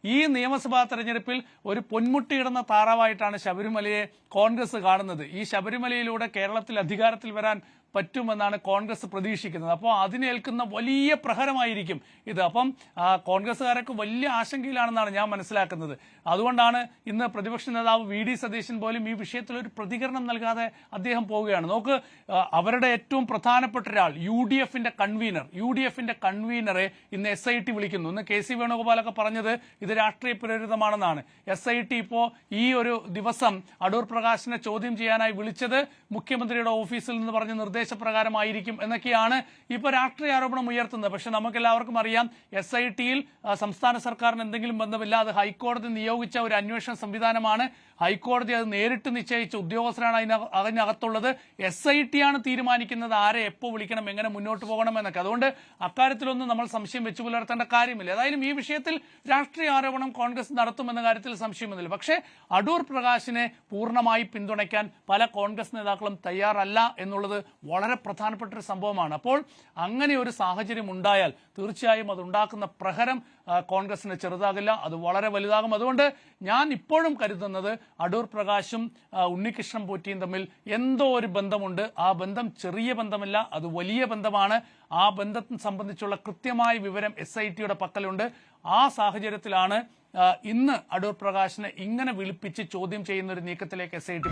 ഈ നിയമസഭാ തെരഞ്ഞെടുപ്പിൽ ഒരു പൊന്മുട്ടിയിടുന്ന താറാവായിട്ടാണ് ശബരിമലയെ കോൺഗ്രസ് കാണുന്നത്. ഈ ശബരിമലയിലൂടെ കേരളത്തിൽ അധികാരത്തിൽ വരാൻ പറ്റുമെന്നാണ് കോൺഗ്രസ് പ്രതീക്ഷിക്കുന്നത്. അപ്പോൾ അതിനേൽക്കുന്ന വലിയ പ്രഹരമായിരിക്കും ഇത്. അപ്പം കോൺഗ്രസ്സുകാരൊക്കെ വലിയ ആശങ്കയിലാണെന്നാണ് ഞാൻ മനസ്സിലാക്കുന്നത്. അതുകൊണ്ടാണ് ഇന്ന് പ്രതിപക്ഷ നേതാവ് വി.ഡി. സതീശൻ പോലും ഈ വിഷയത്തിൽ ഒരു പ്രതികരണം നൽകാതെ അദ്ദേഹം പോവുകയാണ്. നോക്ക്, അവരുടെ ഏറ്റവും പ്രധാനപ്പെട്ട ഒരാൾ യു ഡി എഫിന്റെ കൺവീനറെ ഇന്ന് SIT വിളിക്കുന്നു. ഇന്ന് KC വേണുഗോപാലൊക്കെ പറഞ്ഞത് ഇത് രാഷ്ട്രീയ പ്രേരിതമാണെന്നാണ്. SIT ഇപ്പോൾ ഈ ഒരു ദിവസം അടൂർ പ്രകാശിനെ ചോദ്യം ചെയ്യാനായി വിളിച്ചത് മുഖ്യമന്ത്രിയുടെ ഓഫീസിൽ നിന്ന് പറഞ്ഞ നിർദ്ദേശപ്രകാരമായിരിക്കും എന്നൊക്കെയാണ് ഇപ്പോൾ രാഷ്ട്രീയ ആരോപണം ഉയർത്തുന്നത്. പക്ഷെ നമുക്കെല്ലാവർക്കും അറിയാം, SIT-യിൽ സംസ്ഥാന സർക്കാരിന് എന്തെങ്കിലും ബന്ധമില്ല. അത് ഹൈക്കോടതി നിയോഗിച്ച ഒരു അന്വേഷണ സംവിധാനമാണ്. ഹൈക്കോടതി അത് നേരിട്ട് നിശ്ചയിച്ച ഉദ്യോഗസ്ഥരാണ് അതിനകത്തുള്ളത്. SIT ആണ് തീരുമാനിക്കുന്നത് ആരെ എപ്പോൾ വിളിക്കണം, എങ്ങനെ മുന്നോട്ട് പോകണം എന്നൊക്കെ. അതുകൊണ്ട് അക്കാര്യത്തിലൊന്നും നമ്മൾ സംശയം വെച്ചു പുലർത്തേണ്ട കാര്യമില്ല. ഏതായാലും ഈ വിഷയത്തിൽ രാഷ്ട്രീയ ആരോപണം കോൺഗ്രസ് നടത്തുമെന്ന കാര്യത്തിൽ സംശയമൊന്നുമില്ല. പക്ഷേ അടൂർ പ്രകാശിനെ പൂർണ്ണമായി പിന്തുണയ്ക്കാൻ പല കോൺഗ്രസ് നേതാക്കളും തയ്യാറല്ല എന്നുള്ളത് വളരെ പ്രധാനപ്പെട്ട ഒരു സംഭവമാണ്. അപ്പോൾ അങ്ങനെ ഒരു സാഹചര്യം ഉണ്ടായാൽ തീർച്ചയായും അതുണ്ടാക്കുന്ന പ്രഹരം കോൺഗ്രസിന് ചെറുതാകില്ല, അത് വളരെ വലുതാകും. അതുകൊണ്ട് ഞാൻ ഇപ്പോഴും കരുതുന്നത് അടൂർ പ്രകാശും ഉണ്ണികൃഷ്ണൻ പോറ്റിയും തമ്മിൽ എന്തോ ഒരു ബന്ധമുണ്ട്. ആ ബന്ധം ചെറിയ ബന്ധമല്ല, അത് വലിയ ബന്ധമാണ്. ആ ബന്ധത്തെ സംബന്ധിച്ചുള്ള കൃത്യമായ വിവരം SIT-യുടെ പക്കലുണ്ട്. ആ സാഹചര്യത്തിലാണ് ഇന്ന് അടൂർ പ്രകാശിനെ ഇങ്ങനെ വിളിപ്പിച്ച് ചോദ്യം ചെയ്യുന്ന ഒരു നീക്കത്തിലേക്ക് SIT